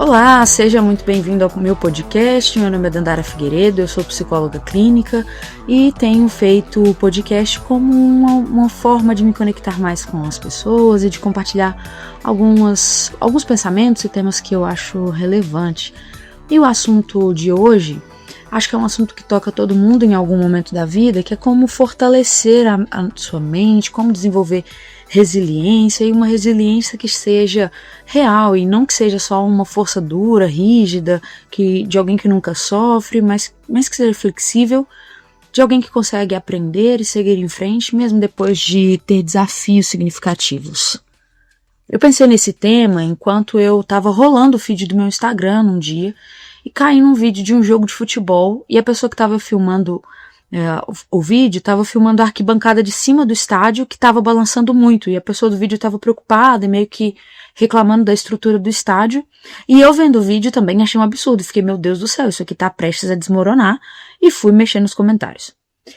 Olá, seja muito bem-vindo ao meu podcast. Meu nome é Dandara Figueiredo, eu sou psicóloga clínica e tenho feito o podcast como uma forma de me conectar mais com as pessoas e de compartilhar alguns pensamentos e temas que eu acho relevante. E o assunto de hoje, acho que é um assunto que toca todo mundo em algum momento da vida, que é como fortalecer a sua mente, como desenvolver resiliência, e uma resiliência que seja real e não que seja só uma força dura, rígida, de alguém que nunca sofre, mas que seja flexível, de alguém que consegue aprender e seguir em frente, mesmo depois de ter desafios significativos. Eu pensei nesse tema enquanto eu estava rolando o feed do meu Instagram um dia e caí num vídeo de um jogo de futebol e a pessoa que estava filmando o vídeo estava filmando a arquibancada de cima do estádio que estava balançando muito e a pessoa do vídeo estava preocupada e meio que reclamando da estrutura do estádio, e eu vendo o vídeo também achei um absurdo, fiquei, meu Deus do céu, isso aqui tá prestes a desmoronar, e fui mexer nos comentários.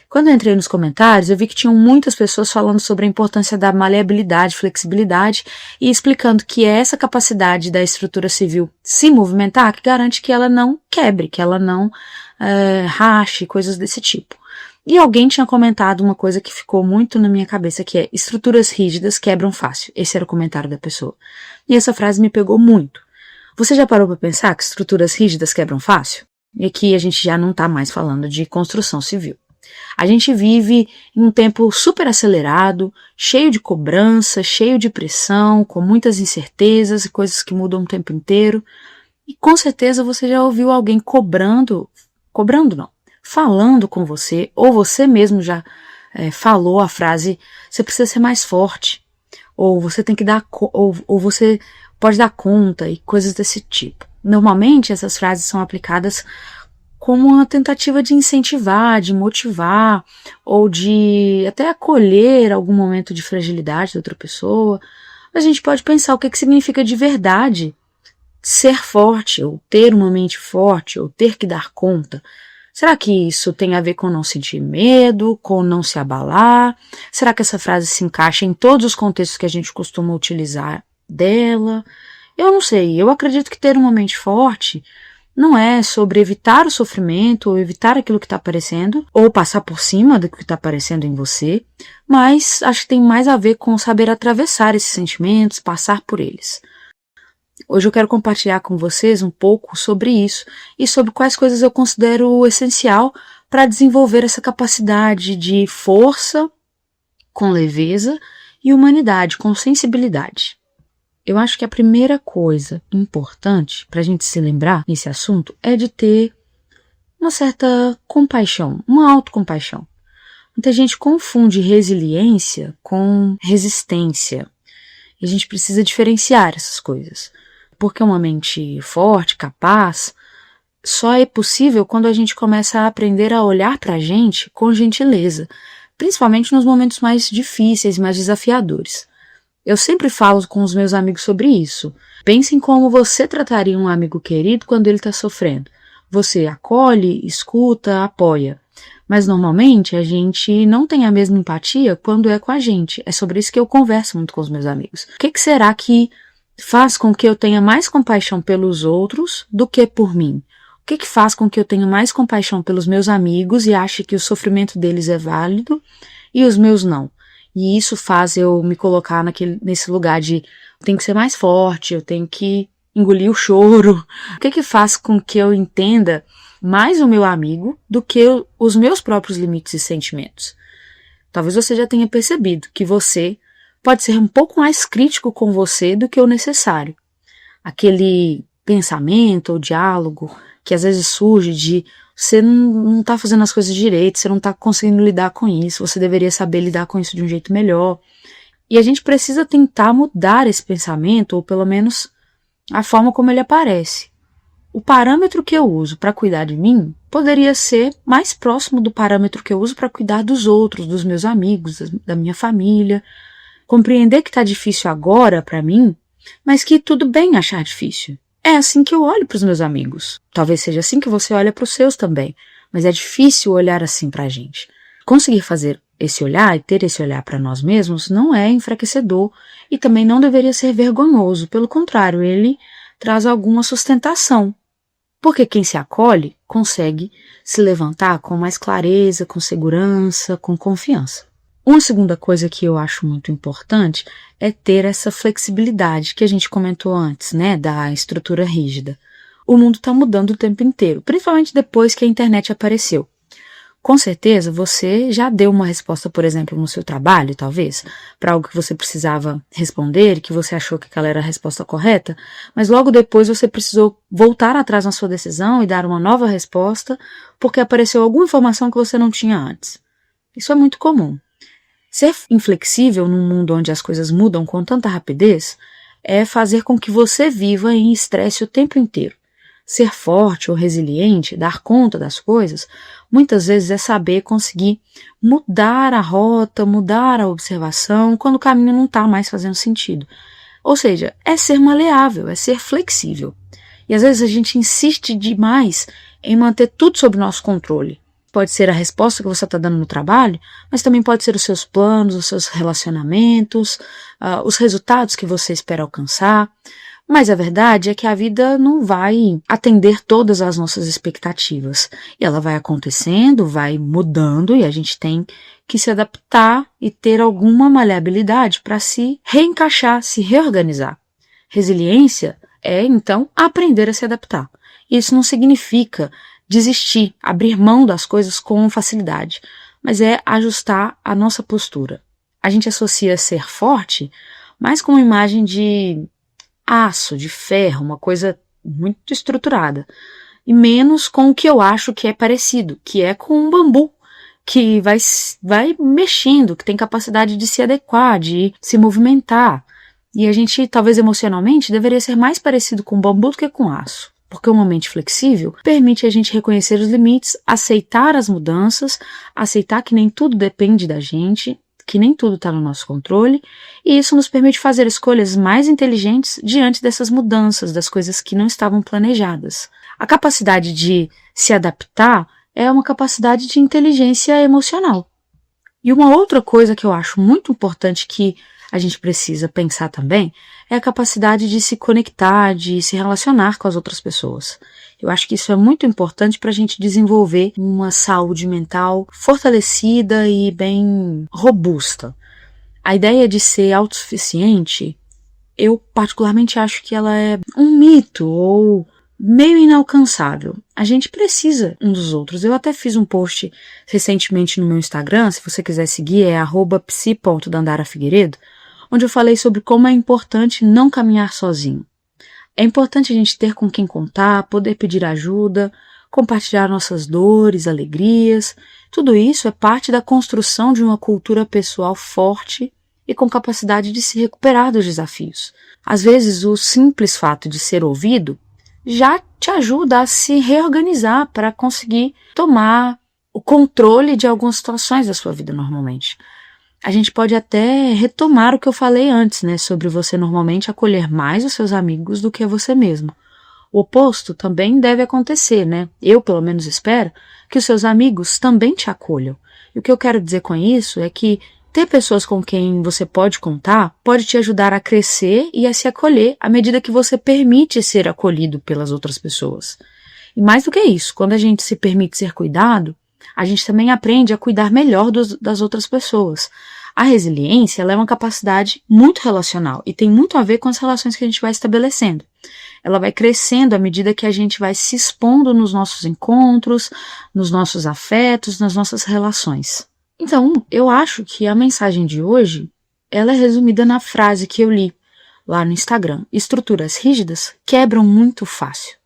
Quando eu entrei nos comentários, eu vi que tinham muitas pessoas falando sobre a importância da maleabilidade, flexibilidade e explicando que é essa capacidade da estrutura civil se movimentar que garante que ela não quebre, que ela não rache, coisas desse tipo. E alguém tinha comentado uma coisa que ficou muito na minha cabeça, que é: estruturas rígidas quebram fácil. Esse era o comentário da pessoa. E essa frase me pegou muito. Você já parou para pensar que estruturas rígidas quebram fácil? E aqui a gente já não está mais falando de construção civil. A gente vive em um tempo super acelerado, cheio de cobrança, cheio de pressão, com muitas incertezas e coisas que mudam o tempo inteiro. E com certeza você já ouviu alguém falando com você, ou você mesmo já falou a frase: você precisa ser mais forte, ou você tem que ou você pode dar conta, e coisas desse tipo. Normalmente essas frases são aplicadas como uma tentativa de incentivar, de motivar, ou de até acolher algum momento de fragilidade da outra pessoa. A gente pode pensar o que significa de verdade ser forte, ou ter uma mente forte, ou ter que dar conta. Será que isso tem a ver com não sentir medo, com não se abalar? Será que essa frase se encaixa em todos os contextos que a gente costuma utilizar dela? Eu não sei, eu acredito que ter uma mente forte não é sobre evitar o sofrimento ou evitar aquilo que está aparecendo, ou passar por cima do que está aparecendo em você, mas acho que tem mais a ver com saber atravessar esses sentimentos, passar por eles. Hoje eu quero compartilhar com vocês um pouco sobre isso e sobre quais coisas eu considero essencial para desenvolver essa capacidade de força com leveza e humanidade com sensibilidade. Eu acho que a primeira coisa importante para a gente se lembrar nesse assunto é de ter uma certa compaixão, uma autocompaixão. Muita gente confunde resiliência com resistência e a gente precisa diferenciar essas coisas. Porque uma mente forte, capaz, só é possível quando a gente começa a aprender a olhar para a gente com gentileza, principalmente nos momentos mais difíceis, mais desafiadores. Eu sempre falo com os meus amigos sobre isso. Pense em como você trataria um amigo querido quando ele está sofrendo. Você acolhe, escuta, apoia. Mas normalmente a gente não tem a mesma empatia quando é com a gente. É sobre isso que eu converso muito com os meus amigos. O que será que faz com que eu tenha mais compaixão pelos outros do que por mim? O que faz com que eu tenha mais compaixão pelos meus amigos e ache que o sofrimento deles é válido e os meus não? E isso faz eu me colocar nesse lugar de eu tenho que ser mais forte, eu tenho que engolir o choro. O que faz com que eu entenda mais o meu amigo do que os meus próprios limites e sentimentos? Talvez você já tenha percebido que você pode ser um pouco mais crítico com você do que o necessário. Aquele pensamento ou diálogo que às vezes surge de você não está fazendo as coisas direito, você não está conseguindo lidar com isso, você deveria saber lidar com isso de um jeito melhor. E a gente precisa tentar mudar esse pensamento, ou pelo menos a forma como ele aparece. O parâmetro que eu uso para cuidar de mim poderia ser mais próximo do parâmetro que eu uso para cuidar dos outros, dos meus amigos, da minha família. Compreender que está difícil agora para mim, mas que tudo bem achar difícil. É assim que eu olho para os meus amigos. Talvez seja assim que você olha para os seus também, mas é difícil olhar assim para a gente. Conseguir fazer esse olhar e ter esse olhar para nós mesmos não é enfraquecedor e também não deveria ser vergonhoso. Pelo contrário, ele traz alguma sustentação. Porque quem se acolhe consegue se levantar com mais clareza, com segurança, com confiança. Uma segunda coisa que eu acho muito importante é ter essa flexibilidade que a gente comentou antes, né, da estrutura rígida. O mundo está mudando o tempo inteiro, principalmente depois que a internet apareceu. Com certeza você já deu uma resposta, por exemplo, no seu trabalho, talvez, para algo que você precisava responder e que você achou que aquela era a resposta correta, mas logo depois você precisou voltar atrás na sua decisão e dar uma nova resposta porque apareceu alguma informação que você não tinha antes. Isso é muito comum. Ser inflexível num mundo onde as coisas mudam com tanta rapidez é fazer com que você viva em estresse o tempo inteiro. Ser forte ou resiliente, dar conta das coisas, muitas vezes é saber conseguir mudar a rota, mudar a observação quando o caminho não está mais fazendo sentido. Ou seja, é ser maleável, é ser flexível. E às vezes a gente insiste demais em manter tudo sob nosso controle. Pode ser a resposta que você está dando no trabalho, mas também pode ser os seus planos, os seus relacionamentos, os resultados que você espera alcançar. Mas a verdade é que a vida não vai atender todas as nossas expectativas. E ela vai acontecendo, vai mudando e a gente tem que se adaptar e ter alguma maleabilidade para se reencaixar, se reorganizar. Resiliência é, então, aprender a se adaptar. Isso não significa desistir, abrir mão das coisas com facilidade, mas é ajustar a nossa postura. A gente associa ser forte mais com uma imagem de aço, de ferro, uma coisa muito estruturada, e menos com o que eu acho que é parecido, que é com um bambu, que vai mexendo, que tem capacidade de se adequar, de se movimentar. E a gente, talvez emocionalmente, deveria ser mais parecido com bambu do que com aço, porque uma mente flexível permite a gente reconhecer os limites, aceitar as mudanças, aceitar que nem tudo depende da gente, que nem tudo está no nosso controle, e isso nos permite fazer escolhas mais inteligentes diante dessas mudanças, das coisas que não estavam planejadas. A capacidade de se adaptar é uma capacidade de inteligência emocional. E uma outra coisa que eu acho muito importante que a gente precisa pensar também é a capacidade de se conectar, de se relacionar com as outras pessoas. Eu acho que isso é muito importante para a gente desenvolver uma saúde mental fortalecida e bem robusta. A ideia de ser autossuficiente, eu particularmente acho que ela é um mito ou meio inalcançável. A gente precisa um dos outros. Eu até fiz um post recentemente no meu Instagram, se você quiser seguir, é @psi.dandarafigueiredo, onde eu falei sobre como é importante não caminhar sozinho. É importante a gente ter com quem contar, poder pedir ajuda, compartilhar nossas dores, alegrias. Tudo isso é parte da construção de uma cultura pessoal forte e com capacidade de se recuperar dos desafios. Às vezes, o simples fato de ser ouvido já te ajuda a se reorganizar para conseguir tomar o controle de algumas situações da sua vida normalmente. A gente pode até retomar o que eu falei antes, né, sobre você normalmente acolher mais os seus amigos do que você mesmo. O oposto também deve acontecer, né? Eu, pelo menos, espero que os seus amigos também te acolham. E o que eu quero dizer com isso é que ter pessoas com quem você pode contar pode te ajudar a crescer e a se acolher à medida que você permite ser acolhido pelas outras pessoas. E mais do que isso, quando a gente se permite ser cuidado, a gente também aprende a cuidar melhor das outras pessoas. A resiliência ela é uma capacidade muito relacional e tem muito a ver com as relações que a gente vai estabelecendo. Ela vai crescendo à medida que a gente vai se expondo nos nossos encontros, nos nossos afetos, nas nossas relações. Então, eu acho que a mensagem de hoje ela é resumida na frase que eu li lá no Instagram. Estruturas rígidas quebram muito fácil.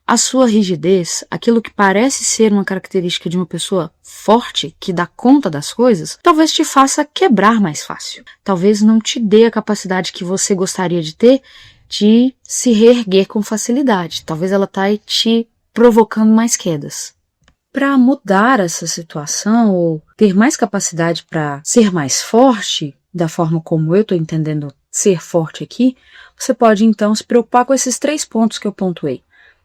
A sua rigidez, aquilo que parece ser uma característica de uma pessoa forte, que dá conta das coisas, talvez te faça quebrar mais fácil. Talvez não te dê a capacidade que você gostaria de ter de se reerguer com facilidade. Talvez ela está te provocando mais quedas. Para mudar essa situação ou ter mais capacidade para ser mais forte, da forma como eu estou entendendo ser forte aqui, você pode então se preocupar com esses 3 pontos que eu pontuei.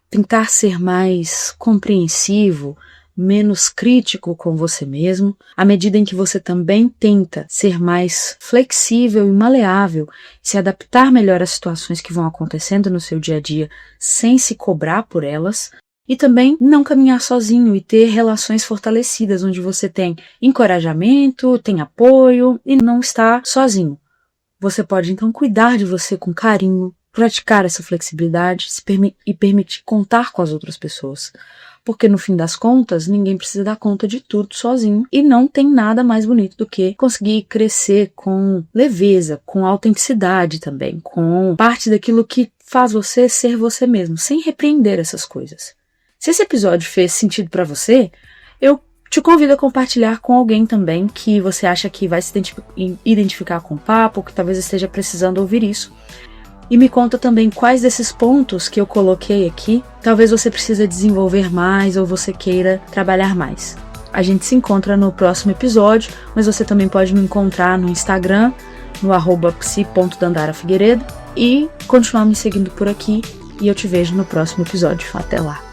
Tentar ser mais compreensivo, menos crítico com você mesmo, à medida em que você também tenta ser mais flexível e maleável, se adaptar melhor às situações que vão acontecendo no seu dia a dia sem se cobrar por elas, e também não caminhar sozinho e ter relações fortalecidas, onde você tem encorajamento, tem apoio e não está sozinho. Você pode então cuidar de você com carinho, praticar essa flexibilidade e permitir contar com as outras pessoas. Porque no fim das contas, ninguém precisa dar conta de tudo sozinho e não tem nada mais bonito do que conseguir crescer com leveza, com autenticidade também, com parte daquilo que faz você ser você mesmo, sem repreender essas coisas. Se esse episódio fez sentido para você, eu te convido a compartilhar com alguém também que você acha que vai se identificar com o papo, ou que talvez esteja precisando ouvir isso. E me conta também quais desses pontos que eu coloquei aqui, talvez você precise desenvolver mais ou você queira trabalhar mais. A gente se encontra no próximo episódio, mas você também pode me encontrar no Instagram, no @psi.dandarafigueiredo e continuar me seguindo por aqui. E eu te vejo no próximo episódio. Até lá!